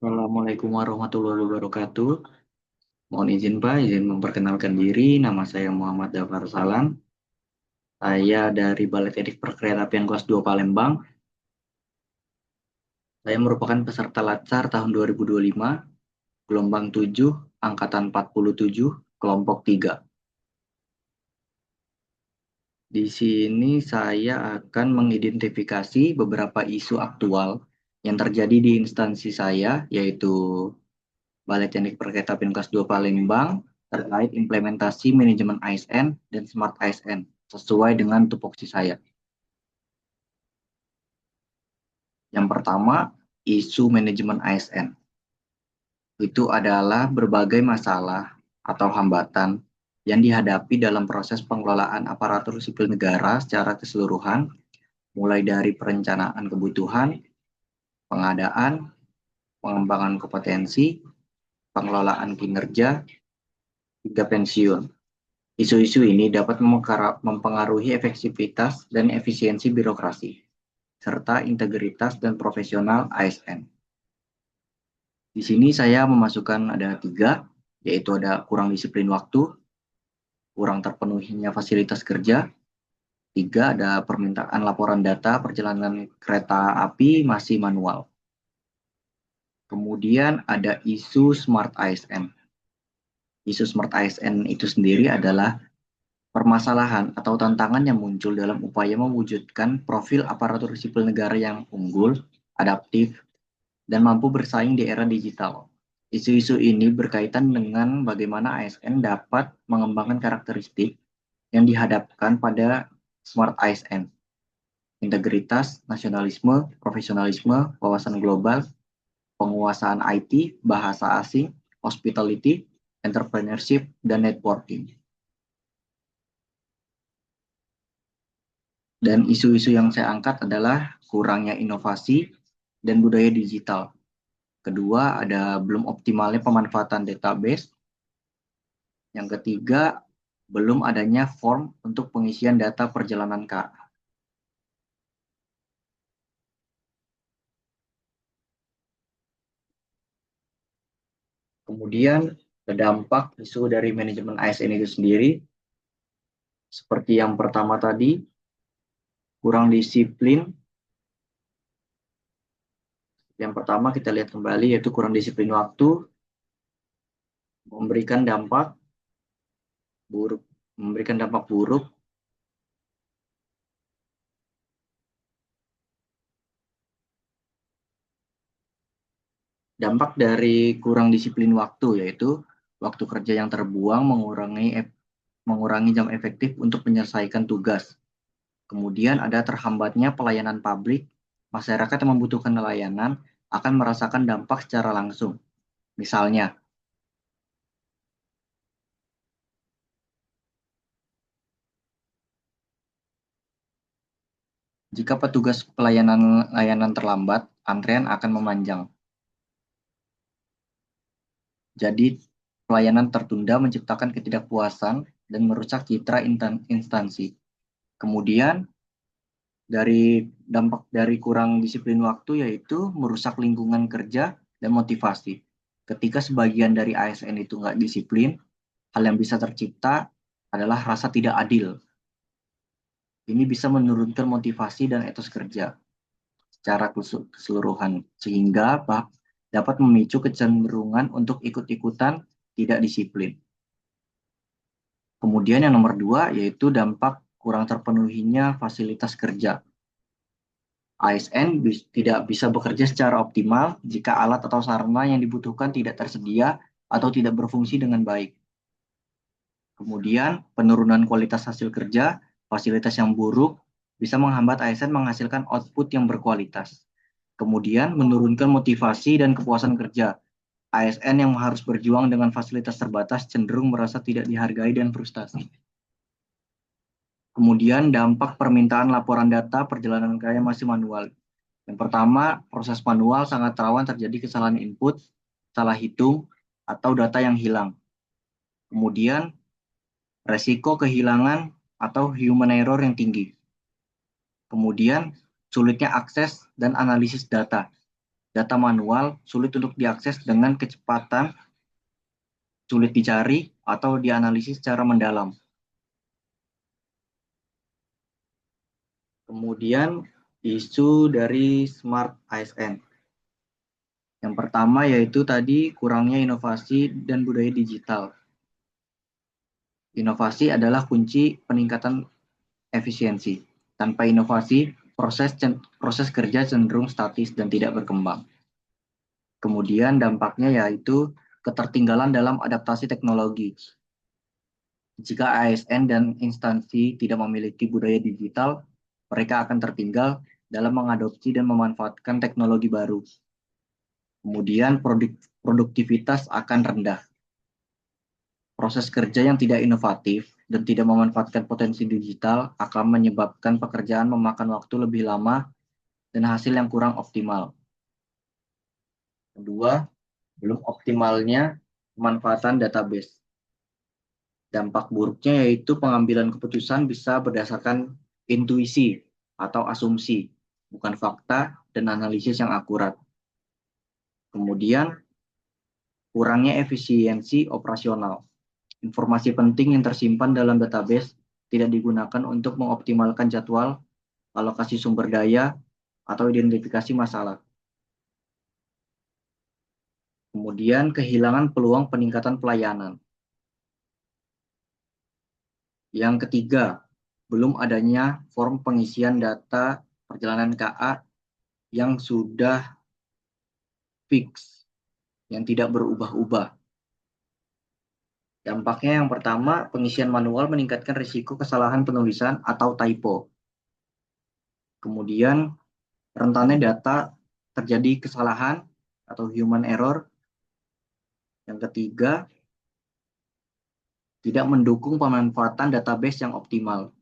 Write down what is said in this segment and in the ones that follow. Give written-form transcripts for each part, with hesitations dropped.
Assalamualaikum warahmatullahi wabarakatuh. Mohon izin Pak, izin memperkenalkan diri. Nama saya Muhammad Dafar Salam. Saya dari Balai Teknik Perkeretaapian kelas 2 Palembang. Saya merupakan peserta Latsar tahun 2025, gelombang 7, angkatan 47, kelompok 3. Di sini saya akan mengidentifikasi beberapa isu aktual yang terjadi di instansi saya, yaitu Balai Teknik Perkeretaapian kelas 2 Palembang terkait implementasi manajemen ASN dan Smart ASN sesuai dengan tupoksi saya. Yang pertama, isu manajemen ASN. Itu adalah berbagai masalah atau hambatan yang dihadapi dalam proses pengelolaan aparatur sipil negara secara keseluruhan, mulai dari perencanaan kebutuhan, pengadaan, pengembangan kompetensi, pengelolaan kinerja, hingga pensiun. Isu-isu ini dapat mempengaruhi efektivitas dan efisiensi birokrasi, serta integritas dan profesional ASN. Di sini saya memasukkan ada 3, yaitu ada kurang disiplin waktu, kurang terpenuhinya fasilitas kerja, 3 ada permintaan laporan data perjalanan kereta api masih manual. Kemudian ada isu Smart ASN. Isu Smart ASN itu sendiri adalah permasalahan atau tantangan yang muncul dalam upaya mewujudkan profil aparatur sipil negara yang unggul, adaptif, dan mampu bersaing di era digital. Isu-isu ini berkaitan dengan bagaimana ASN dapat mengembangkan karakteristik yang dihadapkan pada Smart ASN, integritas, nasionalisme, profesionalisme, wawasan global, penguasaan IT, bahasa asing, hospitality, entrepreneurship, dan networking. Dan isu-isu yang saya angkat adalah kurangnya inovasi dan budaya digital. Kedua, ada belum optimalnya pemanfaatan database. Yang ketiga, belum adanya form untuk pengisian data perjalanan KA. Kemudian, dampak isu dari manajemen ASN itu sendiri, seperti yang pertama tadi, kurang disiplin. Yang pertama kita lihat kembali yaitu kurang disiplin waktu, memberikan dampak buruk, Dampak dari kurang disiplin waktu yaitu waktu kerja yang terbuang mengurangi jam efektif untuk menyelesaikan tugas. Kemudian ada terhambatnya pelayanan publik, masyarakat yang membutuhkan layanan akan merasakan dampak secara langsung. Misalnya, jika petugas layanan terlambat, antrean akan memanjang. Jadi, pelayanan tertunda menciptakan ketidakpuasan dan merusak citra instansi. Kemudian, dari dampak dari kurang disiplin waktu yaitu merusak lingkungan kerja dan motivasi. Ketika sebagian dari ASN itu nggak disiplin, hal yang bisa tercipta adalah rasa tidak adil. Ini bisa menurunkan motivasi dan etos kerja secara keseluruhan, sehingga dapat memicu kecenderungan untuk ikut-ikutan tidak disiplin. Kemudian yang nomor 2 yaitu dampak kurang terpenuhinya fasilitas kerja. ASN tidak bisa bekerja secara optimal jika alat atau sarana yang dibutuhkan tidak tersedia atau tidak berfungsi dengan baik. Kemudian, penurunan kualitas hasil kerja, fasilitas yang buruk, bisa menghambat ASN menghasilkan output yang berkualitas. Kemudian, menurunkan motivasi dan kepuasan kerja. ASN yang harus berjuang dengan fasilitas terbatas cenderung merasa tidak dihargai dan frustasi. Kemudian, dampak permintaan laporan data perjalanan kaya masih manual. Yang pertama, proses manual sangat rawan terjadi kesalahan input, salah hitung, atau data yang hilang. Kemudian, resiko kehilangan atau human error yang tinggi. Kemudian, sulitnya akses dan analisis data. data manual sulit untuk diakses dengan kecepatan, sulit dicari, atau dianalisis secara mendalam. Kemudian isu dari Smart ASN. Yang pertama yaitu tadi kurangnya inovasi dan budaya digital. Inovasi adalah kunci peningkatan efisiensi. Tanpa inovasi, proses kerja cenderung statis dan tidak berkembang. Kemudian dampaknya yaitu ketertinggalan dalam adaptasi teknologi. Jika ASN dan instansi tidak memiliki budaya digital, mereka akan tertinggal dalam mengadopsi dan memanfaatkan teknologi baru. Kemudian produktivitas akan rendah. Proses kerja yang tidak inovatif dan tidak memanfaatkan potensi digital akan menyebabkan pekerjaan memakan waktu lebih lama dan hasil yang kurang optimal. Kedua, belum optimalnya pemanfaatan database. Dampak buruknya yaitu pengambilan keputusan bisa berdasarkan intuisi atau asumsi, bukan fakta dan analisis yang akurat. Kemudian, kurangnya efisiensi operasional. Informasi penting yang tersimpan dalam database tidak digunakan untuk mengoptimalkan jadwal, alokasi sumber daya, atau identifikasi masalah. Kemudian kehilangan peluang peningkatan pelayanan. Yang ketiga, belum adanya form pengisian data perjalanan KA yang sudah fix, yang tidak berubah-ubah. Dampaknya yang pertama, pengisian manual meningkatkan risiko kesalahan penulisan atau typo. Kemudian, rentannya data terjadi kesalahan atau human error. Yang ketiga, tidak mendukung pemanfaatan database yang optimal.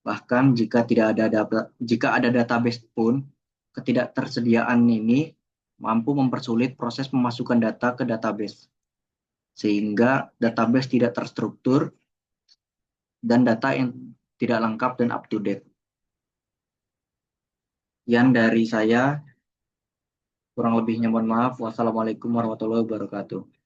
Bahkan jika ada database pun, ketidaktersediaan ini mampu mempersulit proses pemasukan data ke database, sehingga database tidak terstruktur dan data yang tidak lengkap dan up to date. Yang dari saya, kurang lebihnya mohon maaf. Wassalamualaikum warahmatullahi wabarakatuh.